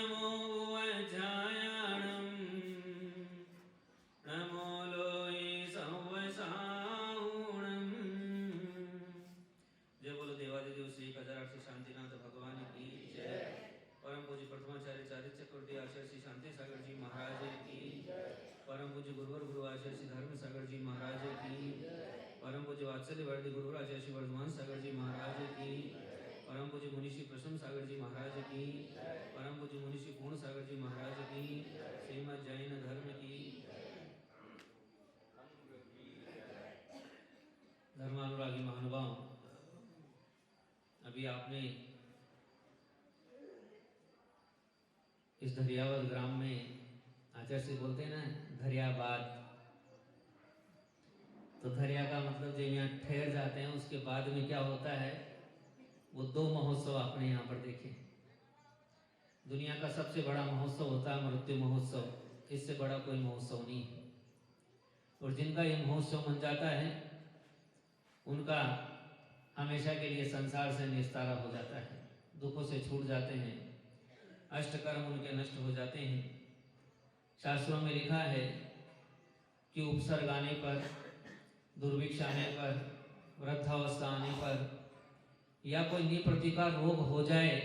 नमो वज्रायणम् नमो लोहि संवसाहुणम्। जय बोलो देवादिदेव श्री 1008 श्री शांतिनाथ भगवान की जय। परम पूज्य प्रथमाचार्य चार्य चक्रवर्ती आचार्य श्री शांति सागर जी महाराज की। परम पूज्य गुरुवर गुरु आचार्य श्री धर्म सागर जी महाराज की। परम पूज्य वात्सल्य वर्दी गुरुवर आचार्य श्री वर्धमान सागर जी महाराज की। परम पूज्य मुनिषि प्रसन्न सागर जी महाराज की। परम पूज्य मुनिषि पूर्ण सागर जी महाराज की। श्रीमद जैन धर्म की। धर्मानुरागी महानुभाव, अभी आपने इस धरियावद ग्राम में आचार्य से बोलते हैं ना धरियाबाद, तो धरिया का मतलब जब यहाँ ठहर जाते हैं उसके बाद में क्या होता है, वो 2 महोत्सव आपने यहाँ पर देखे। दुनिया का सबसे बड़ा महोत्सव होता है मृत्यु महोत्सव, इससे बड़ा कोई महोत्सव नहीं है। और जिनका ये महोत्सव बन जाता है उनका हमेशा के लिए संसार से निस्तारा हो जाता है, दुखों से छूट जाते हैं, अष्टकर्म उनके नष्ट हो जाते हैं। शास्त्रों में लिखा है कि उपसर्ग आने पर, दुर्भिक्ष आने पर, वृद्धावस्था आने पर या कोई निप्रतिकार रोग हो जाए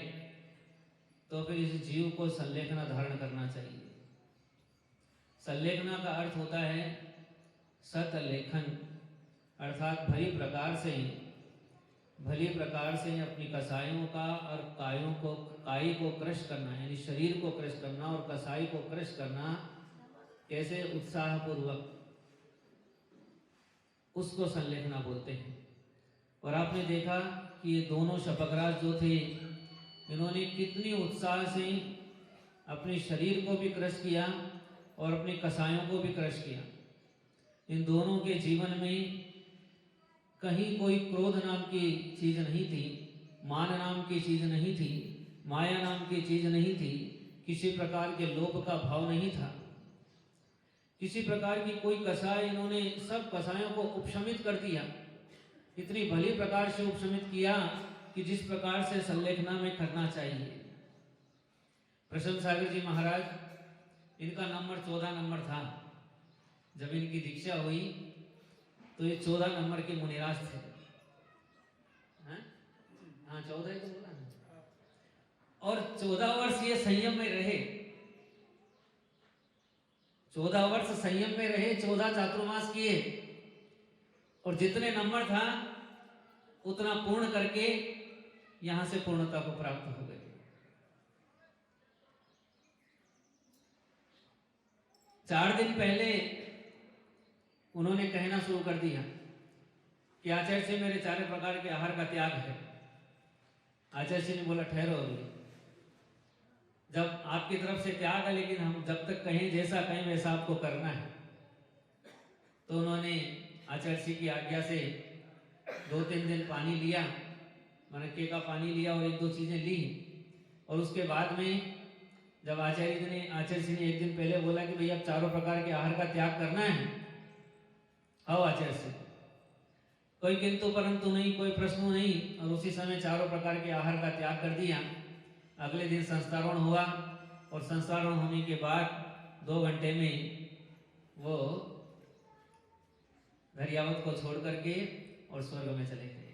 तो फिर इस जीव को संलेखना धारण करना चाहिए। संलेखना का अर्थ होता है सतलेखन, अर्थात भली प्रकार से अपनी कसायों का और काई को क्रश करना, यानी शरीर को क्रश करना और कसाई को क्रश करना। कैसे? उत्साहपूर्वक, उसको संलेखना बोलते हैं। और आपने देखा कि ये दोनों शपकराज जो थे, इन्होंने कितनी उत्साह से अपने शरीर को भी क्रश किया और अपने कसायों को भी क्रश किया। इन दोनों के जीवन में कहीं कोई क्रोध नाम की चीज नहीं थी, मान नाम की चीज नहीं थी, माया नाम की चीज नहीं थी, किसी प्रकार के लोभ का भाव नहीं था, किसी प्रकार की कोई कसाय, इन्होंने सब कसायों को उपशमित कर दिया। इतनी भली प्रकार से उपशमित किया कि जिस प्रकार से संलेखना में करना चाहिए। प्रसन्न सागर जी महाराज, इनका नंबर 14 नंबर था। जब इनकी दीक्षा हुई तो ये 14 नंबर के मुनिराज थे। हाँ 14 ही तो बोला ना। और 14 वर्ष ये संयम में रहे, 14 वर्ष संयम में रहे, 14 चातुर्मास किए और जितने नंबर था उतना पूर्ण करके यहां से पूर्णता को प्राप्त हो गए। 4 दिन पहले उन्होंने कहना शुरू कर दिया कि आचार्य से मेरे 4 प्रकार के आहार का त्याग है। आचार्य जी ने बोला ठहरो, अभी जब आपकी तरफ से त्याग है, लेकिन हम जब तक कहें, जैसा कहें वैसा आपको करना है। तो उन्होंने आचार्य जी की आज्ञा से 2-3 दिन पानी लिया, मनक्के का पानी लिया और 1-2 चीजें ली। और उसके बाद में जब आचार्य जी ने एक दिन पहले बोला कि भैया अब 4 प्रकार के आहार का त्याग करना है, आओ आचार्य से, कोई किंतु परंतु नहीं, कोई प्रश्न नहीं, और उसी समय 4 प्रकार के आहार का त्याग कर दिया। अगले दिन संस्कारोहण हुआ और संस्कारोहण होने के बाद 2 घंटे में वो धरियावत को छोड़ करके और स्वर्ग में चले गए।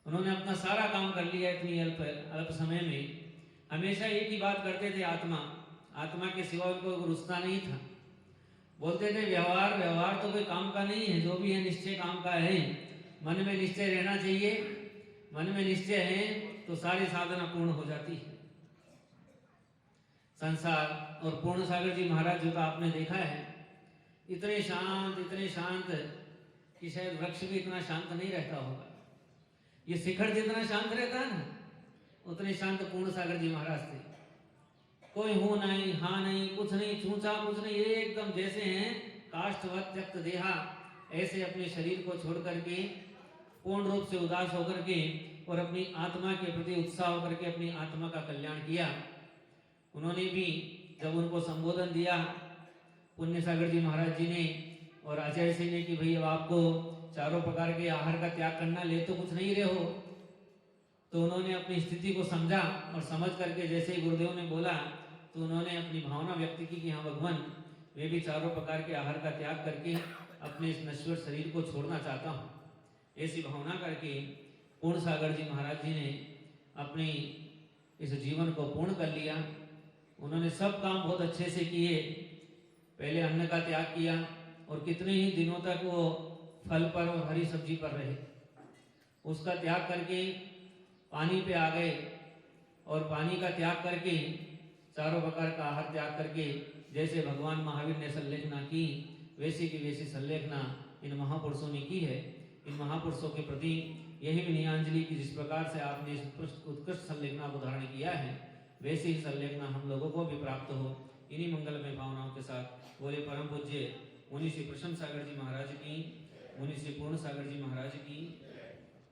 उन्होंने अपना सारा काम कर लिया इतनी अल्प समय में। हमेशा एक ही बात करते थे, आत्मा के सिवा उनको रुचता नहीं था। बोलते थे व्यवहार तो कोई काम का नहीं है, जो भी है निश्चय काम का है। मन में निश्चय रहना चाहिए, मन में निश्चय है तो सारी साधना पूर्ण हो जाती है। संसार और पूर्ण सागर जी महाराज जो तो आपने देखा है, इतने शांत कि शायद वृक्ष भी इतना शांत नहीं रहता होगा। ये शिखर जितना शांत रहता है ना, उतने शांत पूर्ण सागर जी महाराज थे। कोई हो नहीं, हाँ नहीं, कुछ नहीं, चूचा कुछ नहीं, एकदम जैसे हैं काष्ठवत त्यक्त देहा, ऐसे अपने शरीर को छोड़ करके पूर्ण रूप से उदास होकर के और अपनी आत्मा के प्रति उत्साह होकर के अपनी आत्मा का कल्याण किया। उन्होंने भी जब उनको संबोधन दिया पुण्य सागर जी महाराज जी ने और आचार्य जी ने कि भाई अब आपको 4 प्रकार के आहार का त्याग करना, ले तो कुछ नहीं रहे हो, तो उन्होंने अपनी स्थिति को समझा और समझ करके जैसे ही गुरुदेव ने बोला तो उन्होंने अपनी भावना व्यक्त की कि हाँ भगवान, मैं भी चारों प्रकार के आहार का त्याग करके अपने इस नश्वर शरीर को छोड़ना चाहता हूँ। ऐसी भावना करके पूर्ण सागर जी महाराज जी ने अपनी इस जीवन को पूर्ण कर लिया। उन्होंने सब काम बहुत अच्छे से किए। पहले अन्न का त्याग किया और कितने ही दिनों तक वो फल पर और हरी सब्जी पर रहे। उसका त्याग करके पानी पे आ गए और पानी का त्याग करके चारों प्रकार का आहार त्याग करके जैसे भगवान महावीर ने संलेखना की वैसी की वैसी संलेखना इन महापुरुषों ने की है। इन महापुरुषों के प्रति यही विनयांजलि की जिस प्रकार से आपने इस उत्कृष्ट संलेखना को धारण किया है वैसी ही संलेखना हम लोगों को भी प्राप्त हो। इन्हीं मंगलमय भावनाओं के साथ बोले परम पूज्य मुनि श्री प्रसन्न सागर जी महाराज की, मुनि श्री पूर्ण सागर जी महाराज की।